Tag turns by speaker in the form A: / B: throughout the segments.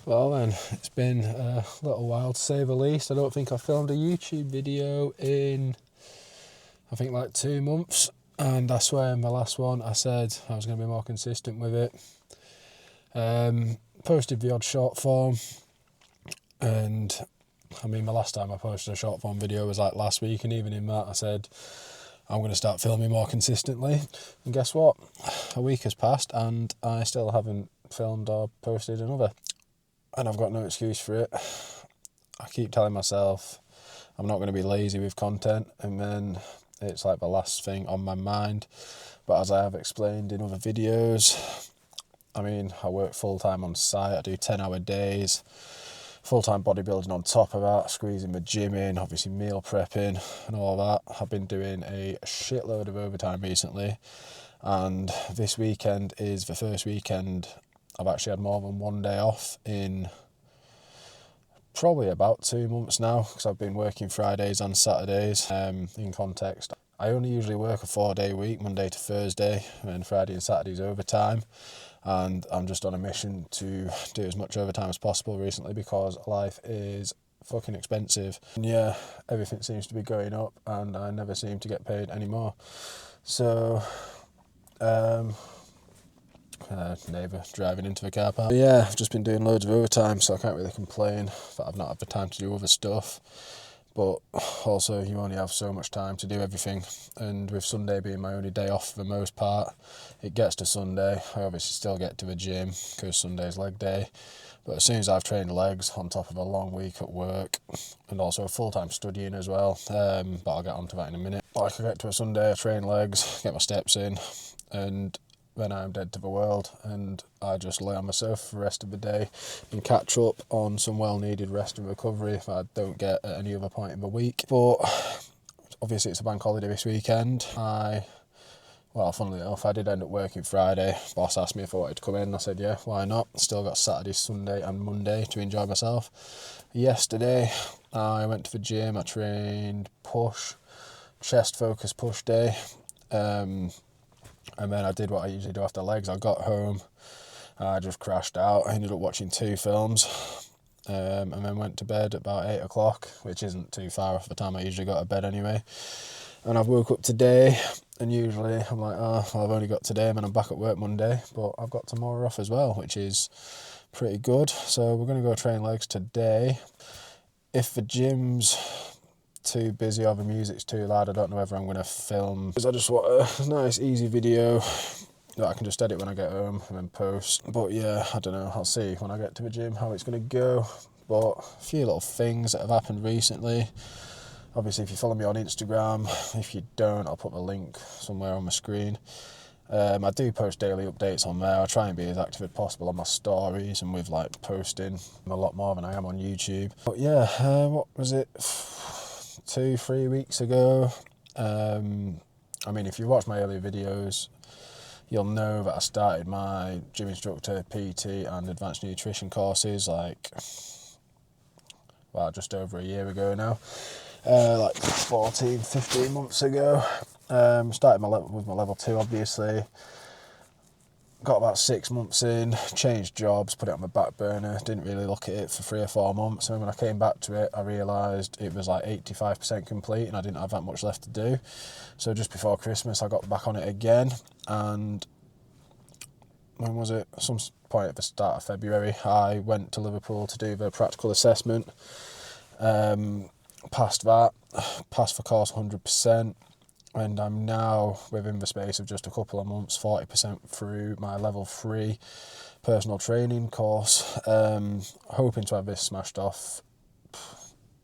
A: Well then, it's been a little while to say the least. I don't think I filmed a YouTube video in, I think like 2 months. And I swear in my last one I said I was going to be more consistent with it. Posted the odd short form. And I mean, the last time I posted a short form video was like last week. And even in that I said I'm going to start filming more consistently. And guess what? A week has passed and I still haven't filmed or posted another. And I've got no excuse for it. I keep telling myself I'm not going to be lazy with content, and then it's like the last thing on my mind. But as I have explained in other videos, I mean, I work full-time on site, I do 10-hour days, full-time bodybuilding on top of that, squeezing the gym in, obviously meal prepping and all that. I've been doing a shitload of overtime recently, and this weekend is the first weekend I've actually had more than 1 day off in probably about 2 months now, because I've been working Fridays and Saturdays. In context, I only usually work a 4-day week, Monday to Thursday, and then Friday and Saturday's overtime. And I'm just on a mission to do as much overtime as possible recently because life is fucking expensive. And yeah, everything seems to be going up and I never seem to get paid anymore. So, neighbour driving into the car park. But yeah, I've just been doing loads of overtime, so I can't really complain that I've not had the time to do other stuff. But also, you only have so much time to do everything, and with Sunday being my only day off for the most part, it gets to Sunday. I obviously still get to the gym because Sunday's leg day, but as soon as I've trained legs on top of a long week at work and also full-time studying as well, but I'll get onto that in a minute. Like, I get to a Sunday, I train legs, get my steps in, and then I'm dead to the world, and I just lay on myself for the rest of the day and catch up on some well-needed rest and recovery that I don't get at any other point in the week. But obviously it's a bank holiday this weekend. Well, funnily enough, I did end up working Friday. Boss asked me if I wanted to come in. I said, yeah, why not? Still got Saturday, Sunday and Monday to enjoy myself. Yesterday, I went to the gym. I trained push, chest focus push day. And then I did what I usually do after legs. I got home, I just crashed out. I ended up watching 2 films, and then went to bed at about 8 o'clock, which isn't too far off the time I usually go to bed anyway. And I've woke up today, and usually I'm like, oh, well, I've only got today, and then I'm back at work Monday, but I've got tomorrow off as well, which is pretty good. So we're going to go train legs today. If the gym's too busy or the music's too loud, I don't know whether I'm going to film, because I just want a nice easy video that I can just edit when I get home and then post. But yeah, I don't know, I'll see when I get to the gym how it's going to go. But a few little things that have happened recently. Obviously, if you follow me on Instagram, if you don't, I'll put the link somewhere on my screen. I do post daily updates on there. I try and be as active as possible on my stories and with like posting a lot more than I am on YouTube. But yeah, what was it? 2-3 weeks ago. I mean, if you watch my earlier videos, you'll know that I started my gym instructor, PT and advanced nutrition courses just over a year ago now, like 14-15 months ago. Started with my level 2, obviously. Got about 6 months in, changed jobs, put it on my back burner, didn't really look at it for 3 or 4 months, and when I came back to it I realised it was like 85% complete and I didn't have that much left to do. So just before Christmas I got back on it again, and when was it? Some point at the start of February I went to Liverpool to do the practical assessment. Passed that, passed the course 100%. And I'm now, within the space of just a couple of months, 40% through my level 3 personal training course. Hoping to have this smashed off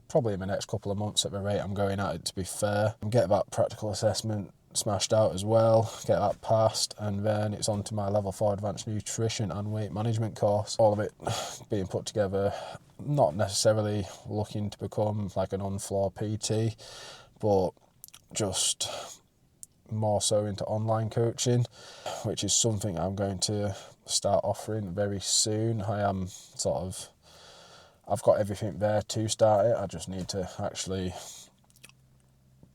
A: probably in the next couple of months at the rate I'm going at it, to be fair. And get that practical assessment smashed out as well, get that passed, and then it's on to my level 4 advanced nutrition and weight management course. All of it being put together, not necessarily looking to become like an on-floor PT, but just more so into online coaching, which is something I'm going to start offering very soon. I've got everything there to start it. I just need to actually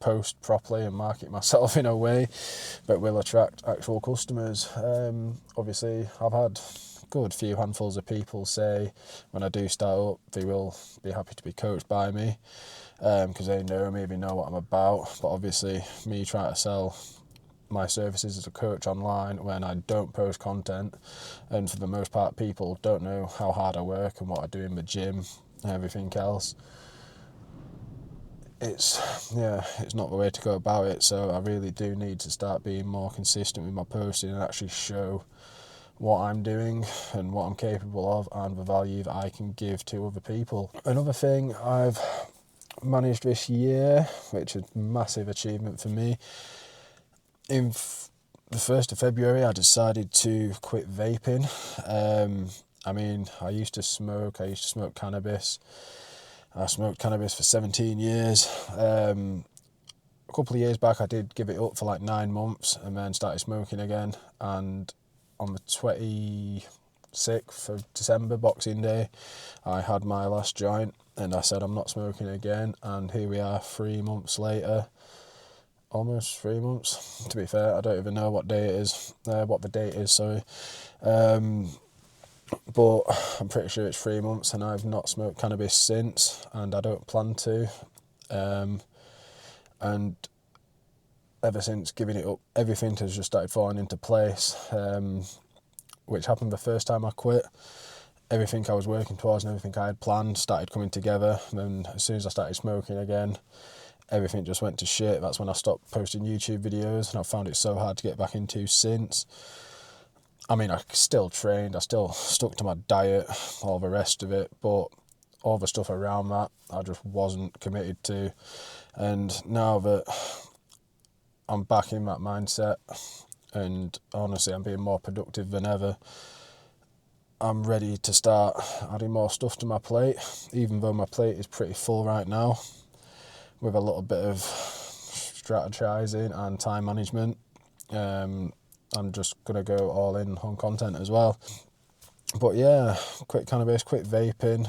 A: post properly and market myself in a way that will attract actual customers. Obviously, I've had good few handfuls of people say when I do start up, they will be happy to be coached by me, because they know me, they know what I'm about. But obviously, me trying to sell my services as a coach online when I don't post content, and for the most part people don't know how hard I work and what I do in the gym and everything else, it's not the way to go about it. So I really do need to start being more consistent with my posting and actually show what I'm doing and what I'm capable of and the value that I can give to other people. Another thing I've managed this year, which is a massive achievement for me, in the 1st of February I decided to quit vaping. I used to smoke cannabis. I smoked cannabis for 17 years. A couple of years back I did give it up for like 9 months and then started smoking again, and on the 26th of December, Boxing Day, I had my last joint and I said I'm not smoking again, and here we are 3 months later. Almost 3 months, to be fair. I don't even know what the date is, sorry. But I'm pretty sure it's 3 months and I've not smoked cannabis since, and I don't plan to. And ever since giving it up, everything has just started falling into place, which happened the first time I quit. Everything I was working towards and everything I had planned started coming together, and then as soon as I started smoking again, everything just went to shit. That's when I stopped posting YouTube videos, and I found it so hard to get back into since. I still trained, I still stuck to my diet, all the rest of it, but all the stuff around that I just wasn't committed to. And now that I'm back in that mindset, and honestly I'm being more productive than ever, I'm ready to start adding more stuff to my plate, even though my plate is pretty full right now, with a little bit of strategizing and time management. I'm just going to go all in on content as well. But yeah, quit cannabis, quit vaping.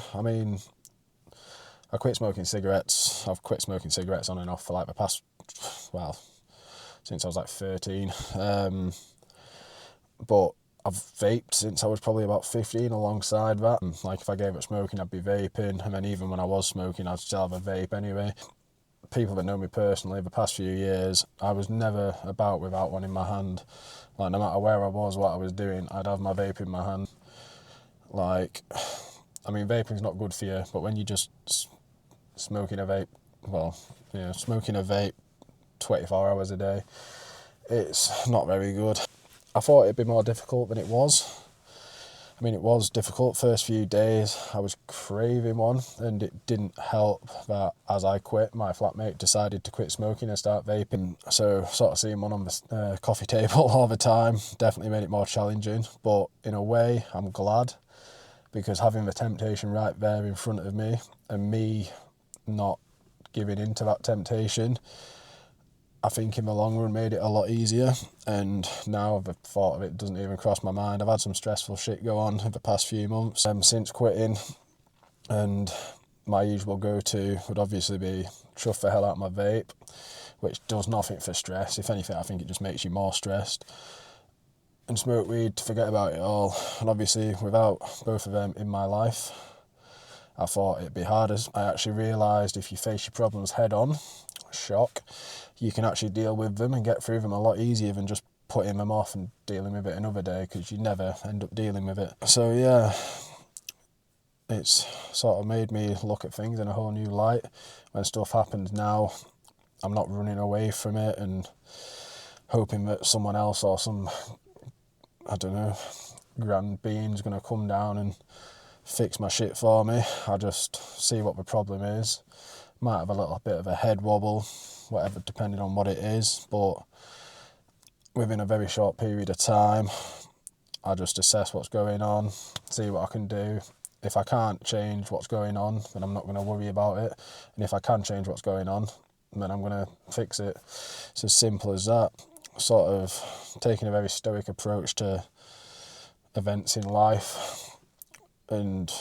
A: I quit smoking cigarettes. I've quit smoking cigarettes on and off for like the past, since I was like 13. But I've vaped since I was probably about 15 alongside that. Like if I gave up smoking, I'd be vaping. And then even when I was smoking, I'd still have a vape anyway. People that know me personally, the past few years, I was never about without one in my hand. Like no matter where I was, what I was doing, I'd have my vape in my hand. Vaping's not good for you, but when you just smoking a vape 24 hours a day, it's not very good. I thought it'd be more difficult than it was. It was difficult first few days. I was craving one, and it didn't help that as I quit, my flatmate decided to quit smoking and start vaping. So sort of seeing one on the coffee table all the time definitely made it more challenging. But in a way, I'm glad, because having the temptation right there in front of me and me not giving in to that temptation, I think in the long run made it a lot easier. And now the thought of it doesn't even cross my mind. I've had some stressful shit go on in the past few months since quitting, and my usual go-to would obviously be chuff the hell out of my vape, which does nothing for stress. If anything, I think it just makes you more stressed. And smoke weed to forget about it all. And obviously without both of them in my life, I thought it'd be harder. I actually realised if you face your problems head on, shock, you can actually deal with them and get through them a lot easier than just putting them off and dealing with it another day, because you never end up dealing with it. So yeah, it's sort of made me look at things in a whole new light. When stuff happens now, I'm not running away from it and hoping that someone else or some, grand being's going to come down and fix my shit for me. I just see what the problem is. Might have a little bit of a head wobble, whatever, depending on what it is, but within a very short period of time, I just assess what's going on, see what I can do. If I can't change what's going on, then I'm not going to worry about it. And if I can change what's going on, then I'm going to fix it. It's as simple as that. Sort of taking a very stoic approach to events in life, and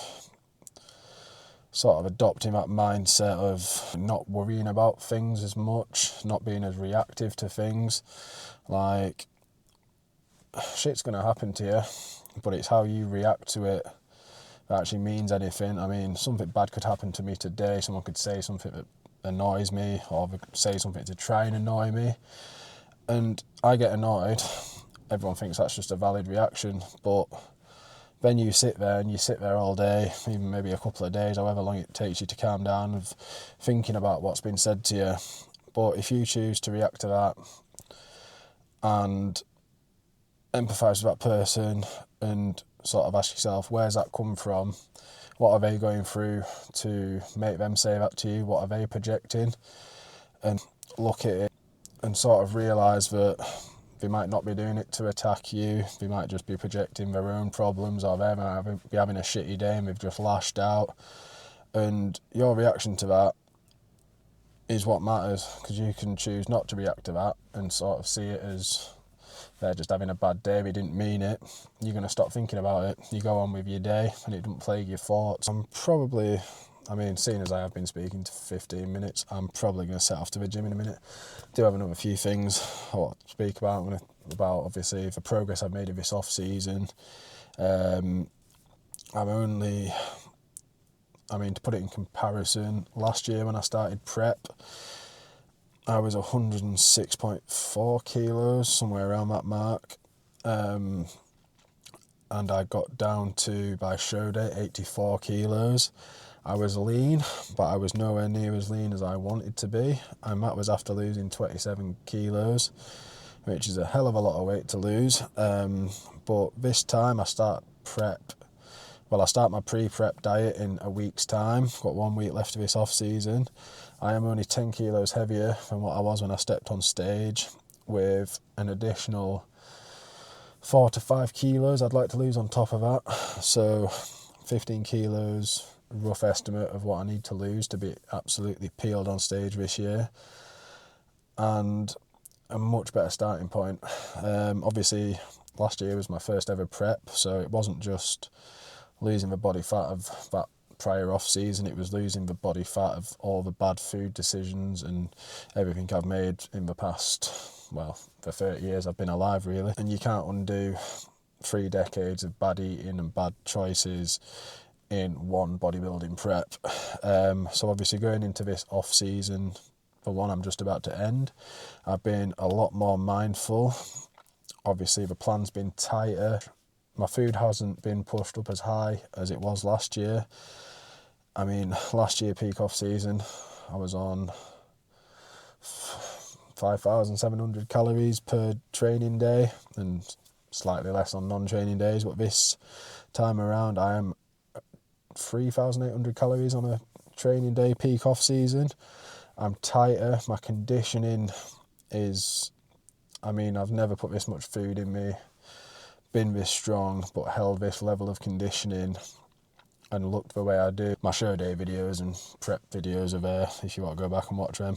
A: sort of adopting that mindset of not worrying about things as much, not being as reactive to things. Like, shit's going to happen to you. but it's how you react to it that actually means anything. I mean, something bad could happen to me today. Someone could say something that annoys me, or say something to try and annoy me, and I get annoyed. Everyone thinks that's just a valid reaction, but then you sit there all day, even maybe a couple of days, however long it takes you to calm down, of thinking about what's been said to you. But if you choose to react to that and empathise with that person and sort of ask yourself, where's that come from? What are they going through to make them say that to you? What are they projecting? And look at it and sort of realise that they might not be doing it to attack you. They might just be projecting their own problems, or they might be having a shitty day and they've just lashed out. And your reaction to that is what matters, because you can choose not to react to that and sort of see it as they're just having a bad day, they didn't mean it. You're going to stop thinking about it. You go on with your day and it doesn't plague your thoughts. Seeing as I have been speaking for 15 minutes, I'm probably going to set off to the gym in a minute. Do have another few things I want to speak about. About obviously the progress I've made in this off season. To put it in comparison, last year when I started prep, I was 106.4 kilos, somewhere around that mark. And I got down to, by show day, 84 kilos. I was lean, but I was nowhere near as lean as I wanted to be. And that was after losing 27 kilos, which is a hell of a lot of weight to lose. But this time I start my pre-prep diet in a week's time. Got 1 week left of this off-season. I am only 10 kilos heavier than what I was when I stepped on stage, with an additional 4 to 5 kilos I'd like to lose on top of that. So 15 kilos, rough estimate of what I need to lose to be absolutely peeled on stage this year. And a much better starting point. Obviously, last year was my first ever prep, so it wasn't just losing the body fat of that prior off season, it was losing the body fat of all the bad food decisions and everything I've made in the past, for 30 years I've been alive really. And you can't undo 3 decades of bad eating and bad choices in one bodybuilding prep. So obviously going into this off season, the one I'm just about to end, I've been a lot more mindful. Obviously the plan's been tighter. My food hasn't been pushed up as high as it was last year. I mean, last year peak off season, I was on 5,700 calories per training day and slightly less on non-training days. But this time around, I am 3,800 calories on a training day peak off season. I'm tighter. My conditioning is, I've never put this much food in me, been this strong, but held this level of conditioning and looked the way I do. My show day videos and prep videos are there if you want to go back and watch them.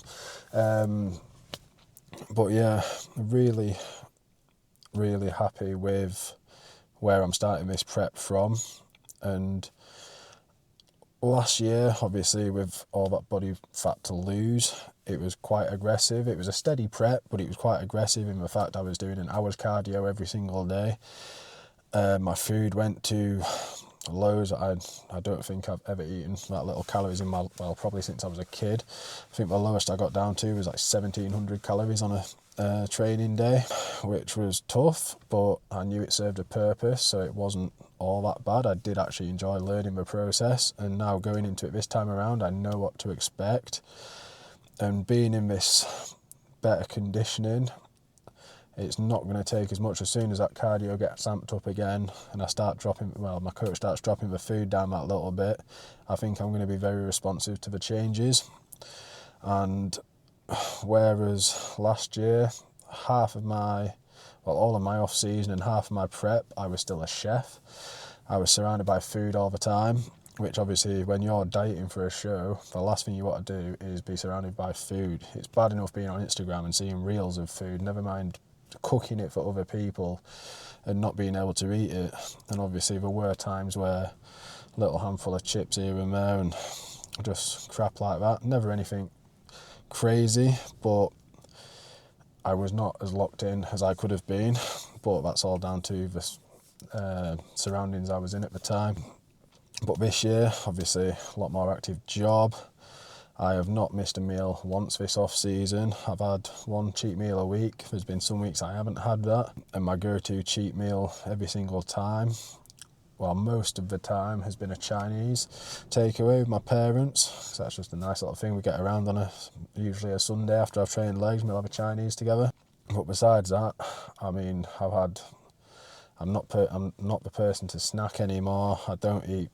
A: But yeah, really, really happy with where I'm starting this prep from. And last year, obviously, with all that body fat to lose, it was quite aggressive. It was a steady prep, but it was quite aggressive in the fact I was doing an hour's cardio every single day. My food went to lows that I don't think I've ever eaten that little calories in probably since I was a kid. I think the lowest I got down to was like 1,700 calories on a training day, which was tough, but I knew it served a purpose, so it wasn't all that bad. I did actually enjoy learning the process, and now going into it this time around, I know what to expect. And being in this better conditioning, it's not going to take as much. As soon as that cardio gets amped up again and I start my coach starts dropping the food down that little bit, I think I'm going to be very responsive to the changes. And whereas last year, all of my off season and half of my prep, I was still a chef. I was surrounded by food all the time, which obviously when you're dieting for a show, the last thing you want to do is be surrounded by food. It's bad enough being on Instagram and seeing reels of food, never mind cooking it for other people and not being able to eat it. And obviously there were times where a little handful of chips here and there and just crap like that. Never anything crazy, but I was not as locked in as I could have been. But that's all down to the surroundings I was in at the time. But this year, obviously, a lot more active job. I have not missed a meal once this off-season. I've had one cheat meal a week. There's been some weeks I haven't had that. And my go-to cheat meal every single time, well, most of the time, has been a Chinese takeaway with my parents. So that's just a nice little thing we get around on usually a Sunday after I've trained legs, we'll have a Chinese together. But besides that, I mean, I'm not the person to snack anymore. I don't eat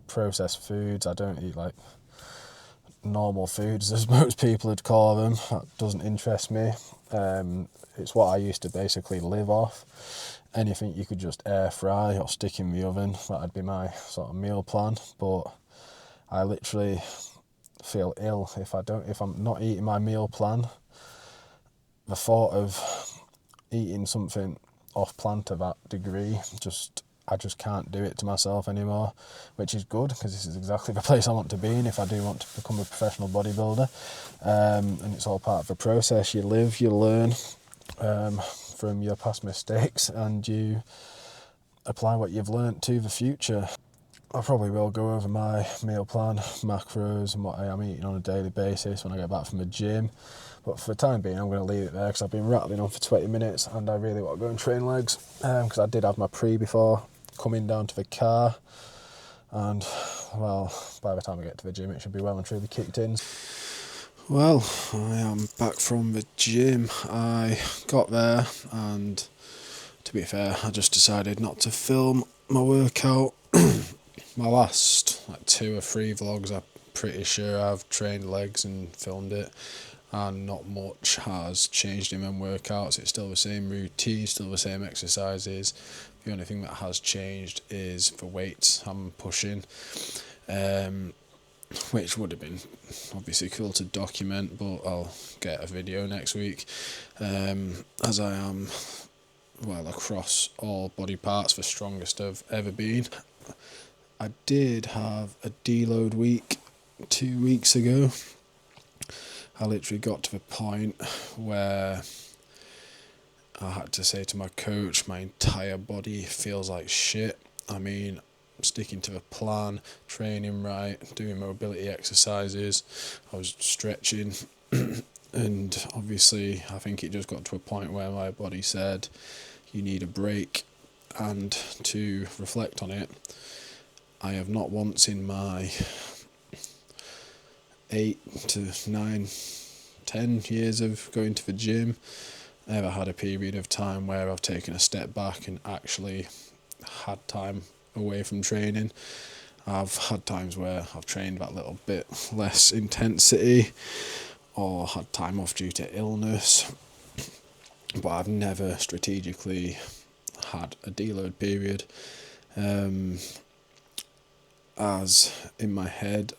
A: processed foods. I don't eat like normal foods, as most people would call them. That doesn't interest me. It's what I used to basically live off. Anything you could just air fry or stick in the oven, that'd be my sort of meal plan. But I literally feel ill if I'm not eating my meal plan. The thought of eating something off plan to that degree, I just can't do it to myself anymore, which is good because this is exactly the place I want to be in if I do want to become a professional bodybuilder. And it's all part of the process. You live, you learn from your past mistakes, and you apply what you've learnt to the future. I probably will go over my meal plan, macros, and what I am eating on a daily basis when I get back from the gym. But for the time being, I'm going to leave it there because I've been rattling on for 20 minutes and I really want to go and train legs because I did have my pre before coming down to the car. And, well, by the time I get to the gym, it should be well and truly kicked in. Well, I am back from the gym. I got there and, to be fair, I just decided not to film my workout. My last 2 or 3 vlogs, I'm pretty sure I've trained legs and filmed it, and not much has changed in my workouts. It's still the same routine, still the same exercises. The only thing that has changed is the weights I'm pushing, which would have been obviously cool to document, but I'll get a video next week, as I am, well, across all body parts, the strongest I've ever been. I did have a deload week 2 weeks ago. I literally got to the point where I had to say to my coach, my entire body feels like shit. I mean, sticking to the plan, training right, doing mobility exercises, I was stretching, and obviously I think it just got to a point where my body said, you need a break. And to reflect on it, I have not once in my 8 to 9, 10 years of going to the gym ever had a period of time where I've taken a step back and actually had time away from training. I've had times where I've trained that little bit less intensity or had time off due to illness, but I've never strategically had a deload period. As in my head,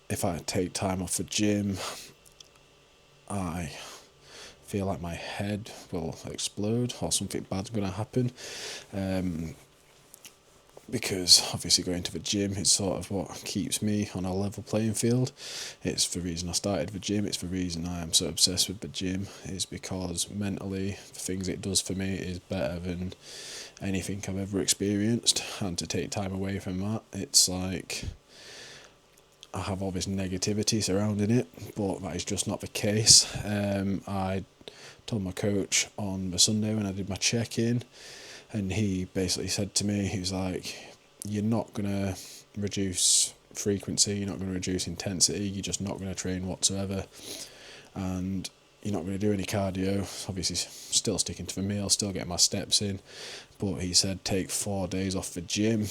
A: if I take time off the gym, I feel like my head will explode or something bad's going to happen, because obviously going to the gym is sort of what keeps me on a level playing field. It's the reason I started the gym, it's the reason I am so obsessed with the gym, is because mentally the things it does for me is better than anything I've ever experienced, and to take time away from that, it's like I have all this negativity surrounding it, but that is just not the case. I told my coach on the Sunday when I did my check-in, and he basically said to me, he was like, you're not going to reduce frequency, you're not going to reduce intensity, you're just not going to train whatsoever, and you're not going to do any cardio. Obviously still sticking to the meal, still getting my steps in, but he said take 4 days off the gym,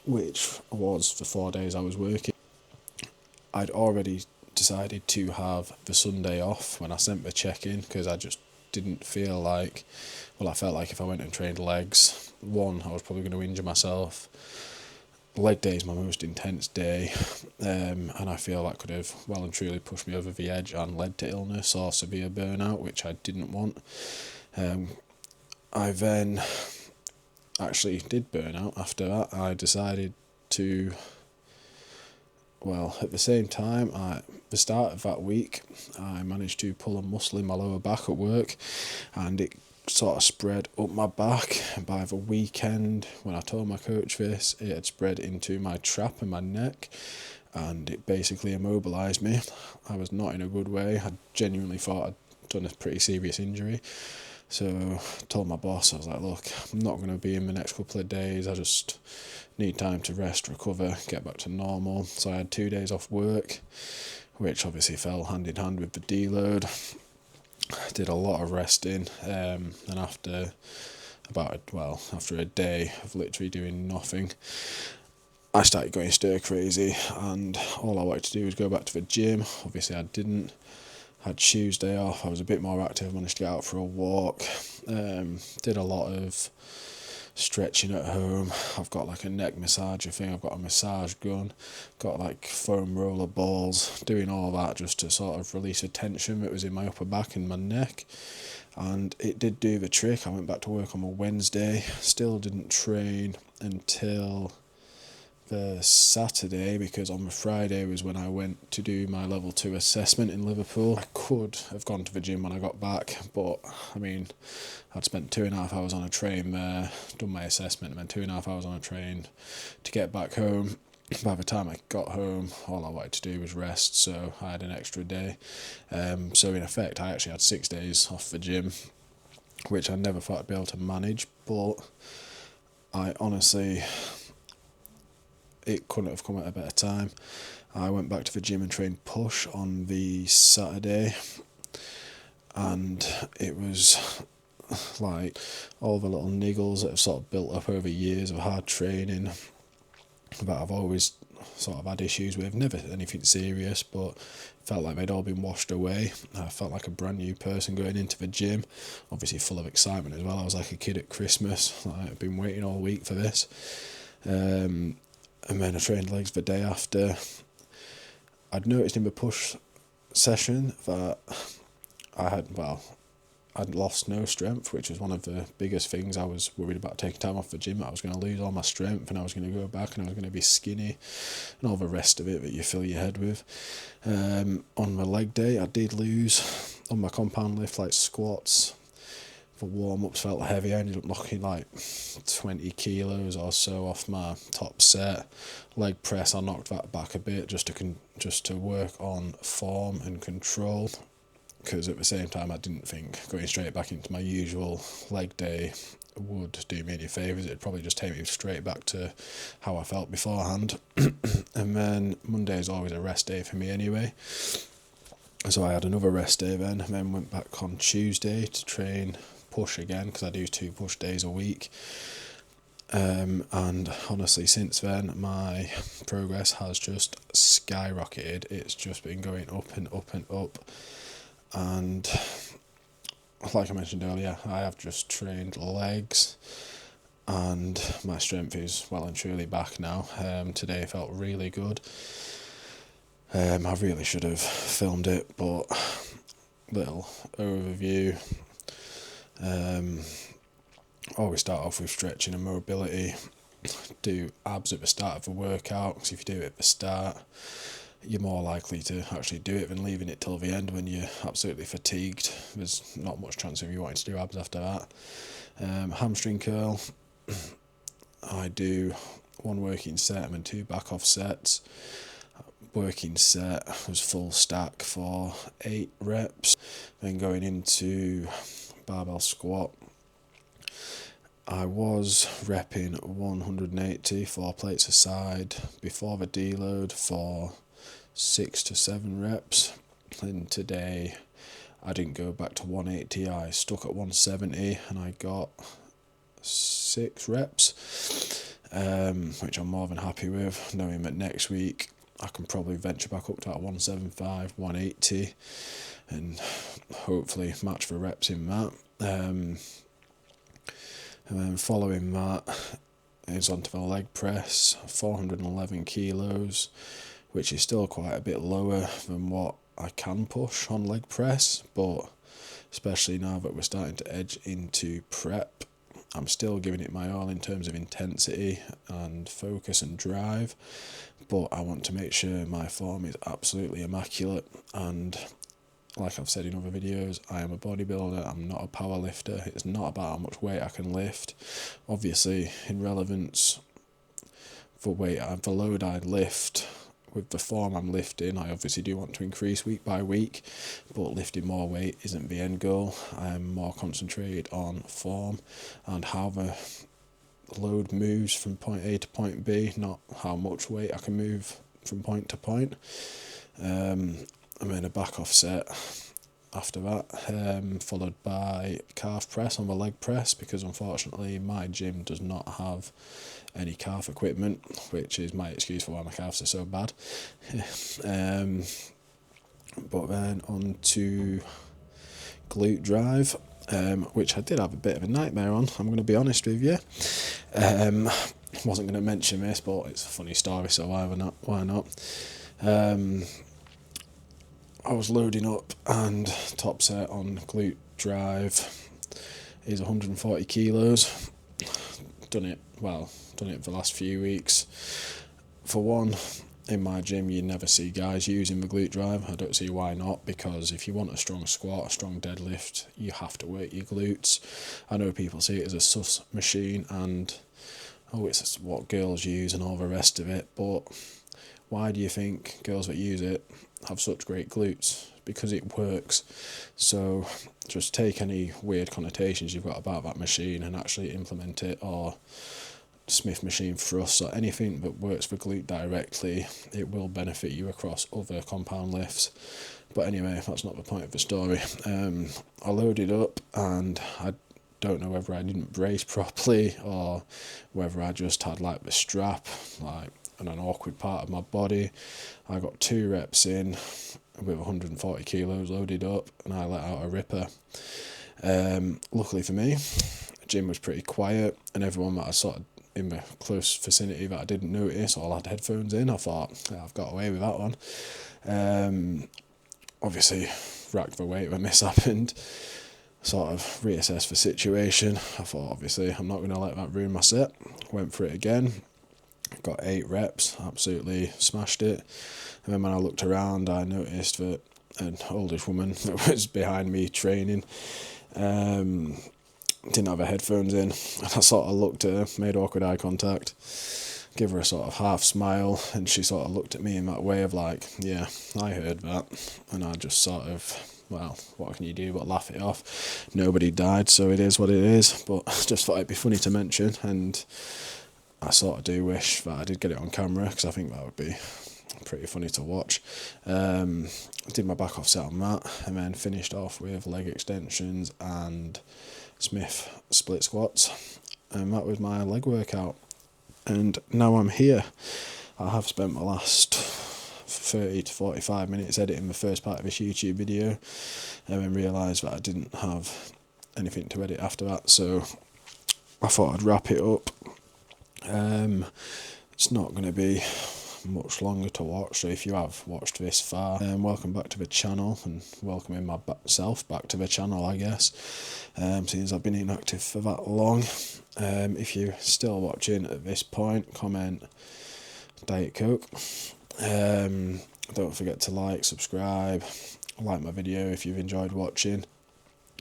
A: which was the 4 days I was working. I'd already decided to have the Sunday off when I sent the check-in because I just didn't feel like, well, I felt like if I went and trained legs, one, I was probably going to injure myself. Leg day is my most intense day, and I feel that could have well and truly pushed me over the edge and led to illness or severe burnout, which I didn't want. I then actually did burn out after that. I decided to, well, at the same time, the start of that week, I managed to pull a muscle in my lower back at work, and it sort of spread up my back, and by the weekend when I told my coach this, it had spread into my trap and my neck, and it basically immobilised me. I was not in a good way. I genuinely thought I'd done a pretty serious injury. So I told my boss, I was like, look, I'm not going to be in the next couple of days. I just need time to rest, recover, get back to normal. So I had 2 days off work, which obviously fell hand in hand with the deload. I did a lot of resting, and after a day of literally doing nothing, I started going stir crazy, and all I wanted to do was go back to the gym. Obviously I didn't. Had Tuesday off, I was a bit more active, managed to get out for a walk, did a lot of stretching at home. I've got like a neck massager thing, I've got a massage gun, got like foam roller balls, doing all that just to sort of release the tension that was in my upper back and my neck, and it did do the trick. I went back to work on a Wednesday, still didn't train until the Saturday, because on the Friday was when I went to do my level 2 assessment in Liverpool. I could have gone to the gym when I got back, but I mean, I'd spent 2.5 hours on a train there, done my assessment, and then 2.5 hours on a train to get back home. By the time I got home, all I wanted to do was rest, so I had an extra day. So in effect, I actually had 6 days off the gym, which I never thought I'd be able to manage, but I honestly, it couldn't have come at a better time. I went back to the gym and trained push on the Saturday, and it was like all the little niggles that have sort of built up over years of hard training that I've always sort of had issues with, never anything serious, but felt like they'd all been washed away. I felt like a brand new person going into the gym, obviously full of excitement as well. I was like a kid at Christmas, like I've been waiting all week for this. And then I trained legs the day after. I'd noticed in the push session that I'd lost no strength, which was one of the biggest things. I was worried about taking time off the gym. I was going to lose all my strength, and I was going to go back and I was going to be skinny, and all the rest of it that you fill your head with. On my leg day, I did lose on my compound lift, like squats. The warm-ups felt heavy. I ended up knocking like 20 kilos or so off my top set. Leg press, I knocked that back a bit just to work on form and control, because at the same time I didn't think going straight back into my usual leg day would do me any favours. It'd probably just take me straight back to how I felt beforehand. And then Monday is always a rest day for me anyway, so I had another rest day then, and then went back on Tuesday to train push again, because I do 2 push days a week. And honestly, since then my progress has just skyrocketed. It's just been going up and up and up, and like I mentioned earlier, I have just trained legs, and my strength is well and truly back now. Today felt really good. I really should have filmed it, but little overview. Always start off with stretching and mobility. Do abs at the start of the workout, because if you do it at the start, you're more likely to actually do it than leaving it till the end when you're absolutely fatigued. There's not much chance of you wanting to do abs after that. Hamstring curl, I do 1 working set and then 2 back off sets. Working set was full stack for 8 reps. Then going into barbell squat, I was repping 180, 4 plates aside before the deload for 6 to 7 reps. And today I didn't go back to 180, I stuck at 170 and I got 6 reps, which I'm more than happy with, knowing that next week I can probably venture back up to that 175, 180 and hopefully match the reps in that. And then following that is onto the leg press, 411 kilos, which is still quite a bit lower than what I can push on leg press, but especially now that we're starting to edge into prep, I'm still giving it my all in terms of intensity and focus and drive, but I want to make sure my form is absolutely immaculate, and like I've said in other videos, I am a bodybuilder, I'm not a power lifter. It's not about how much weight I can lift. Obviously, in relevance for weight, the load I lift, with the form I'm lifting, I obviously do want to increase week by week, but lifting more weight isn't the end goal. I'm more concentrated on form and how the load moves from point A to point B, not how much weight I can move from point to point. I'm in a back off set after that, followed by calf press on the leg press, because unfortunately my gym does not have any calf equipment, which is my excuse for why my calves are so bad. But then on to glute drive, which I did have a bit of a nightmare on, I'm going to be honest with you. Wasn't going to mention this, but it's a funny story, so why not? I was loading up, and top set on glute drive is 140 kilos. Done it for the last few weeks. For one, in my gym you never see guys using the glute drive. I don't see why not, because if you want a strong squat, a strong deadlift, you have to work your glutes. I know people see it as a sus machine and it's what girls use and all the rest of it, but why do you think girls that use it have such great glutes? Because it works. So just take any weird connotations you've got about that machine and actually implement it, or Smith machine thrusts, or anything that works for glute directly. It will benefit you across other compound lifts. But anyway, that's not the point of the story. I loaded up, and I don't know whether I didn't brace properly or whether I just had like the strap like on an awkward part of my body. I got 2 reps in with 140 kilos loaded up, and I let out a ripper. Luckily for me, the gym was pretty quiet, and everyone that I sort of in the close vicinity that I didn't notice all had headphones in. I thought, I've got away with that one. Obviously, racked the weight when this happened. Sort of reassessed the situation. I thought, obviously, I'm not going to let that ruin my set. Went for it again. Got 8 reps, absolutely smashed it. And then when I looked around, I noticed that an oldish woman that was behind me training didn't have her headphones in. And I sort of looked at her, made awkward eye contact, give her a sort of half smile, and she sort of looked at me in that way of like, yeah, I heard that. And I just sort of, well, what can you do but laugh it off? Nobody died, so it is what it is. But I just thought it'd be funny to mention, and I sort of do wish that I did get it on camera, because I think that would be pretty funny to watch. Did my back off set on that, and then finished off with leg extensions and Smith split squats, and that was my leg workout. And now I'm here. I have spent my last 30 to 45 minutes editing the first part of this YouTube video, and then realised that I didn't have anything to edit after that, so I thought I'd wrap it up. It's not going to be much longer to watch, so if you have watched this far, welcome back to the channel, and welcoming myself back to the channel, I guess, since I've been inactive for that long. If you're still watching at this point, comment Diet Coke. Don't forget to like, subscribe, like my video if you've enjoyed watching.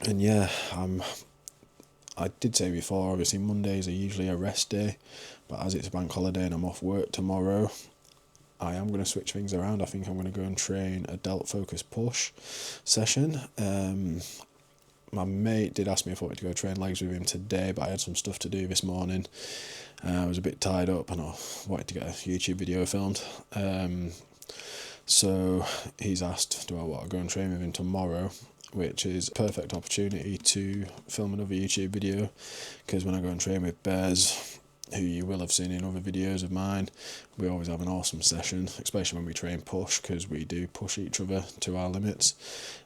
A: And yeah, I did say before, obviously Mondays are usually a rest day, but as it's a bank holiday and I'm off work tomorrow, I am going to switch things around. I think I'm going to go and train a delt focus push session. My mate did ask me if I wanted to go train legs with him today, but I had some stuff to do this morning. I was a bit tied up and I wanted to get a YouTube video filmed. So he's asked, do I want to go and train with him tomorrow, which is a perfect opportunity to film another YouTube video, because when I go and train with Bez, who you will have seen in other videos of mine, we always have an awesome session, especially when we train push, because we do push each other to our limits,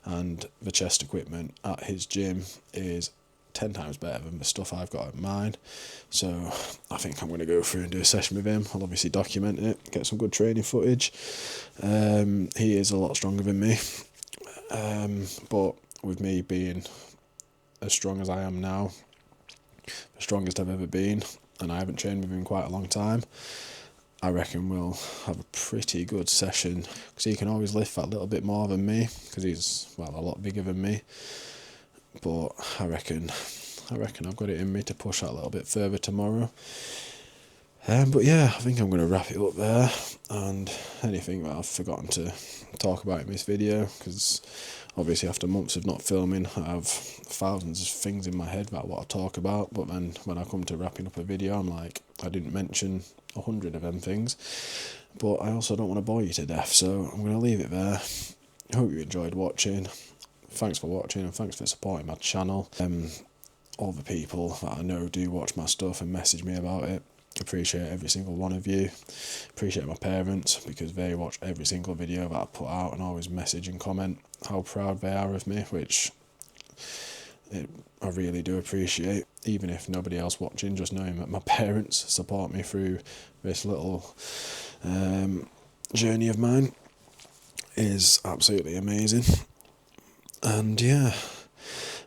A: and the chest equipment at his gym is 10 times better than the stuff I've got at mine. So I think I'm going to go through and do a session with him. I'll obviously document it, get some good training footage. He is a lot stronger than me, but with me being as strong as I am now, the strongest I've ever been, and I haven't trained with him in quite a long time, I reckon we'll have a pretty good session, because he can always lift that little bit more than me, because he's, well, a lot bigger than me. But I reckon I've got it in me to push that a little bit further tomorrow. But yeah, I think I'm going to wrap it up there, and anything that I've forgotten to talk about in this video, because obviously after months of not filming, I have thousands of things in my head about what I talk about, but then when I come to wrapping up a video, I'm like, I didn't mention 100 of them things. But I also don't want to bore you to death, so I'm going to leave it there. I hope you enjoyed watching. Thanks for watching, and thanks for supporting my channel. All the people that I know do watch my stuff and message me about it. Appreciate every single one of you. Appreciate my parents, because they watch every single video that I put out and always message and comment how proud they are of me, which I really do appreciate. Even if nobody else watching, just knowing that my parents support me through this little journey of mine is absolutely amazing. And yeah,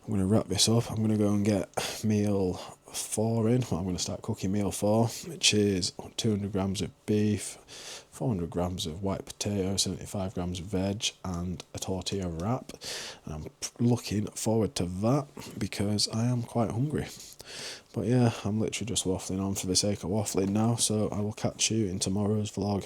A: I'm going to wrap this up. I'm going to go and get meal 4 in. Well, I'm going to start cooking meal 4, which is 200 grams of beef, 400 grams of white potato, 75 grams of veg, and a tortilla wrap. And I'm looking forward to that, because I am quite hungry. But yeah, I'm literally just waffling on for the sake of waffling now, so I will catch you in tomorrow's vlog.